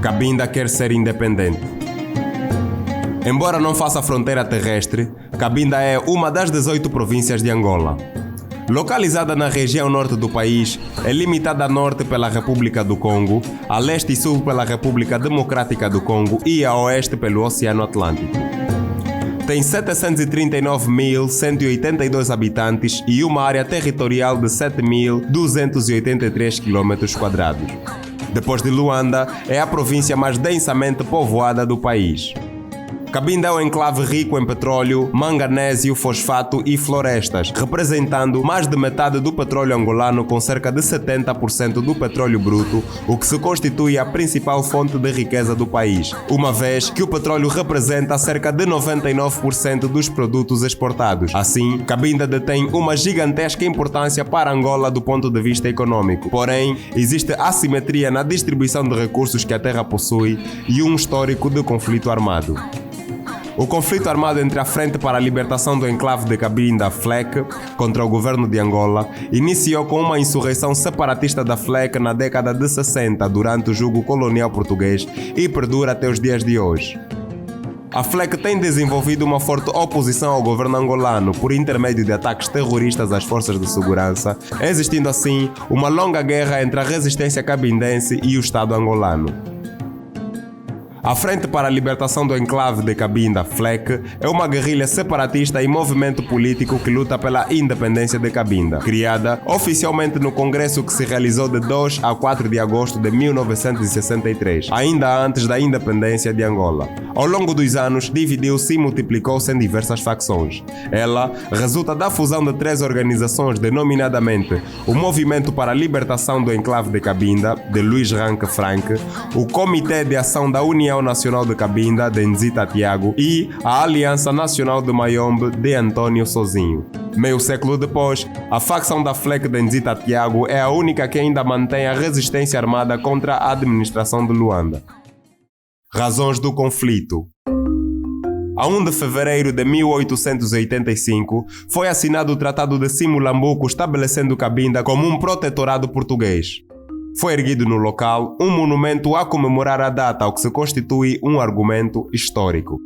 Cabinda quer ser independente. Embora não faça fronteira terrestre, Cabinda é uma das 18 províncias de Angola. Localizada na região norte do país, é limitada a norte pela República do Congo, a leste e sul pela República Democrática do Congo e a oeste pelo Oceano Atlântico. Tem 739.182 habitantes e uma área territorial de 7.283 km². Depois de Luanda, é a província mais densamente povoada do país. Cabinda é um enclave rico em petróleo, manganésio, fosfato e florestas, representando mais de metade do petróleo angolano com cerca de 70% do petróleo bruto, o que se constitui a principal fonte de riqueza do país, uma vez que o petróleo representa cerca de 99% dos produtos exportados. Assim, Cabinda detém uma gigantesca importância para Angola do ponto de vista econômico. Porém, existe assimetria na distribuição de recursos que a terra possui e um histórico de conflito armado. O conflito armado entre a Frente para a Libertação do Enclave de Cabinda, FLEC, contra o governo de Angola, iniciou com uma insurreição separatista da FLEC na década de 60 durante o jugo colonial português e perdura até os dias de hoje. A FLEC tem desenvolvido uma forte oposição ao governo angolano por intermédio de ataques terroristas às forças de segurança, existindo assim uma longa guerra entre a resistência cabindense e o Estado angolano. A Frente para a Libertação do Enclave de Cabinda, FLEC, é uma guerrilha separatista e movimento político que luta pela independência de Cabinda, criada oficialmente no congresso que se realizou de 2 a 4 de agosto de 1963, ainda antes da independência de Angola. Ao longo dos anos, dividiu-se e multiplicou-se em diversas facções. Ela resulta da fusão de 3 organizações, denominadamente o Movimento para a Libertação do Enclave de Cabinda, de Luiz Ranque Franque, o Comitê de Ação da União Nacional de Cabinda, de Nzita Tiago, e a Aliança Nacional de Mayombe, de Antônio Sozinho. Meio século depois, a facção da FLEC de Nzita Tiago é a única que ainda mantém a resistência armada contra a administração de Luanda. Razões do conflito. A 1 de fevereiro de 1885, foi assinado o Tratado de Simulambuco estabelecendo Cabinda como um protetorado português. Foi erguido no local um monumento a comemorar a data, o que se constitui um argumento histórico.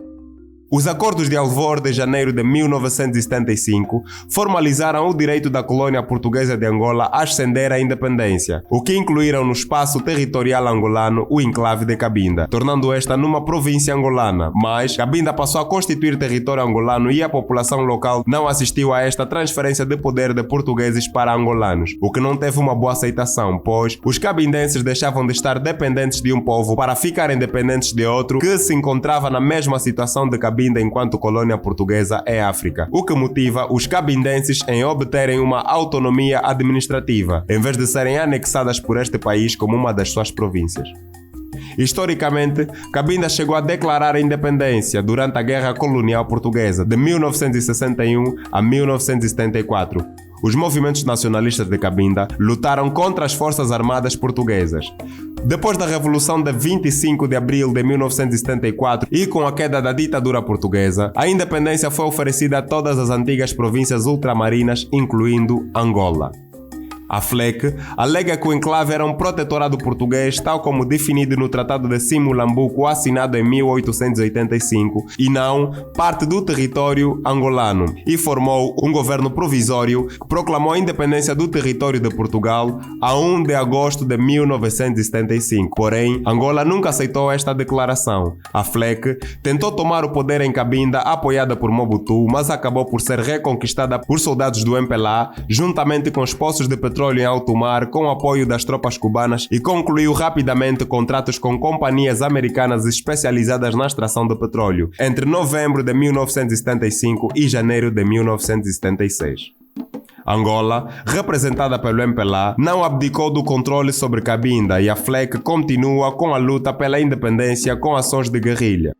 Os Acordos de Alvor de janeiro de 1975 formalizaram o direito da colônia portuguesa de Angola a ascender à independência, o que incluíram no espaço territorial angolano o enclave de Cabinda, tornando esta numa província angolana, mas Cabinda passou a constituir território angolano e a população local não assistiu a esta transferência de poder de portugueses para angolanos, o que não teve uma boa aceitação, pois os cabindenses deixavam de estar dependentes de um povo para ficarem dependentes de outro que se encontrava na mesma situação de Cabinda enquanto colônia portuguesa em África, o que motiva os cabindenses em obterem uma autonomia administrativa, em vez de serem anexadas por este país como uma das suas províncias. Historicamente, Cabinda chegou a declarar a independência durante a Guerra Colonial Portuguesa, de 1961 a 1974. Os movimentos nacionalistas de Cabinda lutaram contra as forças armadas portuguesas. Depois da Revolução de 25 de abril de 1974 e com a queda da ditadura portuguesa, a independência foi oferecida a todas as antigas províncias ultramarinas, incluindo Angola. A FLEC alega que o enclave era um protetorado português, tal como definido no Tratado de Simulambuco, assinado em 1885, e não parte do território angolano, e formou um governo provisório que proclamou a independência do território de Portugal a 1 de agosto de 1975. Porém, Angola nunca aceitou esta declaração. A FLEC tentou tomar o poder em Cabinda, apoiada por Mobutu, mas acabou por ser reconquistada por soldados do MPLA, juntamente com os poços de petróleo em alto mar, com o apoio das tropas cubanas, e concluiu rapidamente contratos com companhias americanas especializadas na extração de petróleo, entre novembro de 1975 e janeiro de 1976. Angola, representada pelo MPLA, não abdicou do controle sobre Cabinda e a FLEC continua com a luta pela independência com ações de guerrilha.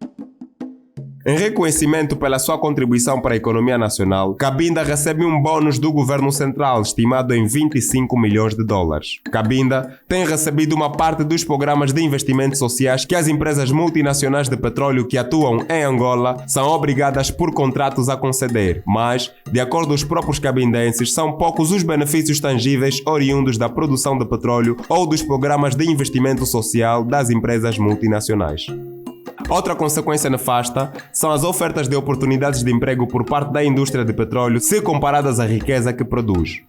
Em reconhecimento pela sua contribuição para a economia nacional, Cabinda recebe um bônus do governo central estimado em 25 milhões de dólares. Cabinda tem recebido uma parte dos programas de investimentos sociais que as empresas multinacionais de petróleo que atuam em Angola são obrigadas por contratos a conceder, mas, de acordo com os próprios cabindenses, são poucos os benefícios tangíveis oriundos da produção de petróleo ou dos programas de investimento social das empresas multinacionais. Outra consequência nefasta são as ofertas de oportunidades de emprego por parte da indústria de petróleo se comparadas à riqueza que produz.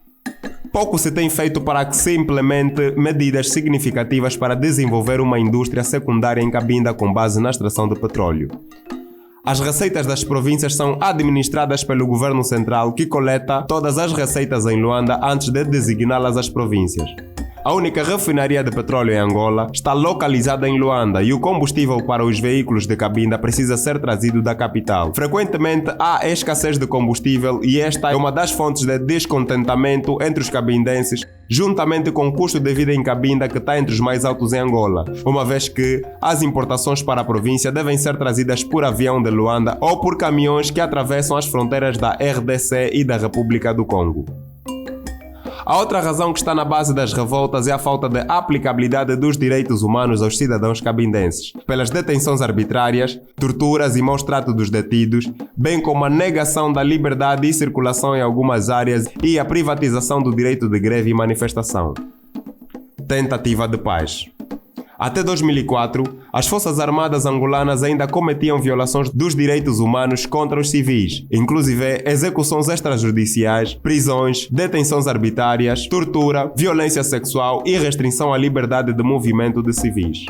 Pouco se tem feito para que se implemente medidas significativas para desenvolver uma indústria secundária em Cabinda com base na extração de petróleo. As receitas das províncias são administradas pelo governo central, que coleta todas as receitas em Luanda antes de designá-las às províncias. A única refinaria de petróleo em Angola está localizada em Luanda e o combustível para os veículos de Cabinda precisa ser trazido da capital. Frequentemente há escassez de combustível e esta é uma das fontes de descontentamento entre os cabindenses, juntamente com o custo de vida em Cabinda, que está entre os mais altos em Angola, uma vez que as importações para a província devem ser trazidas por avião de Luanda ou por caminhões que atravessam as fronteiras da RDC e da República do Congo. A outra razão que está na base das revoltas é a falta de aplicabilidade dos direitos humanos aos cidadãos cabindenses, pelas detenções arbitrárias, torturas e maus-trato dos detidos, bem como a negação da liberdade e circulação em algumas áreas e a privatização do direito de greve e manifestação. Tentativa de paz. Até 2004, as Forças Armadas angolanas ainda cometiam violações dos direitos humanos contra os civis, inclusive execuções extrajudiciais, prisões, detenções arbitrárias, tortura, violência sexual e restrição à liberdade de movimento de civis.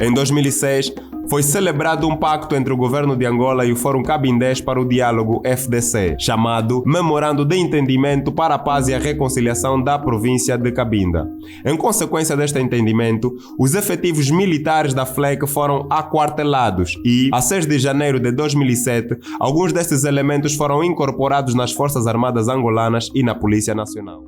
Em 2006, foi celebrado um pacto entre o governo de Angola e o Fórum Cabindês para o Diálogo FDC, chamado Memorando de Entendimento para a Paz e a Reconciliação da Província de Cabinda. Em consequência deste entendimento, os efetivos militares da FLEC foram aquartelados e, a 6 de janeiro de 2007, alguns destes elementos foram incorporados nas Forças Armadas angolanas e na Polícia Nacional.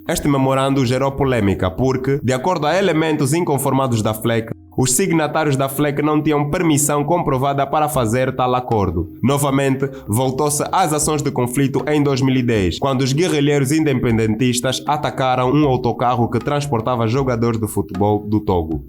Este memorando gerou polêmica porque, de acordo a elementos inconformados da FLEC, os signatários da FLEC não tinham permissão comprovada para fazer tal acordo. Novamente, voltou-se às ações de conflito em 2010, quando os guerrilheiros independentistas atacaram um autocarro que transportava jogadores de futebol do Togo.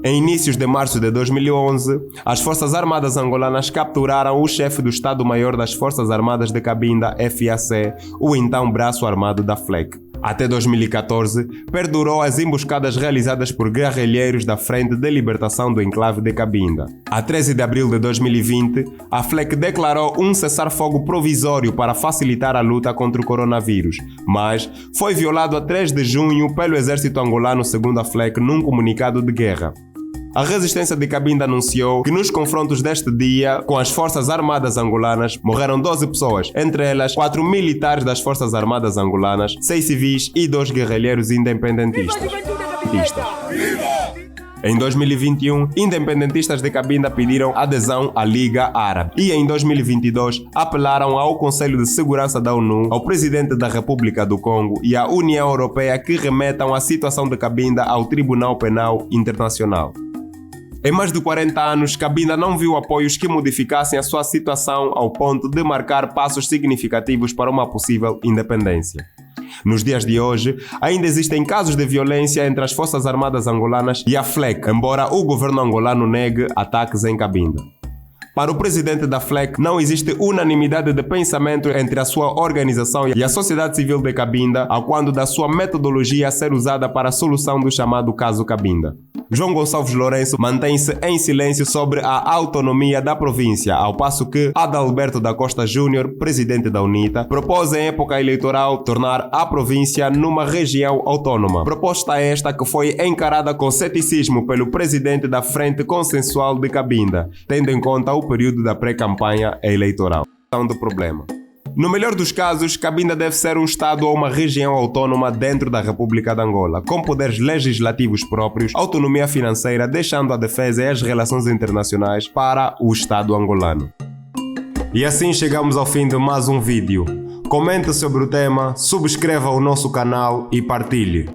Em inícios de março de 2011, as Forças Armadas angolanas capturaram o chefe do Estado-Maior das Forças Armadas de Cabinda, FAC, o então braço armado da FLEC. Até 2014, perdurou as emboscadas realizadas por guerrilheiros da Frente de Libertação do Enclave de Cabinda. A 13 de abril de 2020, a FLEC declarou um cessar-fogo provisório para facilitar a luta contra o coronavírus, mas foi violado a 3 de junho pelo exército angolano, segundo a FLEC, num comunicado de guerra. A resistência de Cabinda anunciou que nos confrontos deste dia com as Forças Armadas angolanas morreram 12 pessoas, entre elas 4 militares das Forças Armadas angolanas, 6 civis e 2 guerrilheiros independentistas. Em 2021, independentistas de Cabinda pediram adesão à Liga Árabe e em 2022 apelaram ao Conselho de Segurança da ONU, ao Presidente da República do Congo e à União Europeia que remetam a situação de Cabinda ao Tribunal Penal Internacional. Em mais de 40 anos, Cabinda não viu apoios que modificassem a sua situação ao ponto de marcar passos significativos para uma possível independência. Nos dias de hoje, ainda existem casos de violência entre as Forças Armadas angolanas e a FLEC, embora o governo angolano negue ataques em Cabinda. Para o presidente da FLEC, não existe unanimidade de pensamento entre a sua organização e a sociedade civil de Cabinda, a quando da sua metodologia a ser usada para a solução do chamado caso Cabinda. João Gonçalves Lourenço mantém-se em silêncio sobre a autonomia da província, ao passo que Adalberto da Costa Júnior, presidente da UNITA, propôs em época eleitoral tornar a província numa região autônoma. Proposta esta que foi encarada com ceticismo pelo presidente da Frente Consensual de Cabinda, tendo em conta o período da pré-campanha eleitoral. Do problema. No melhor dos casos, Cabinda deve ser um Estado ou uma região autônoma dentro da República de Angola, com poderes legislativos próprios, autonomia financeira, deixando a defesa e as relações internacionais para o Estado angolano. E assim chegamos ao fim de mais um vídeo. Comente sobre o tema, subscreva o nosso canal e partilhe.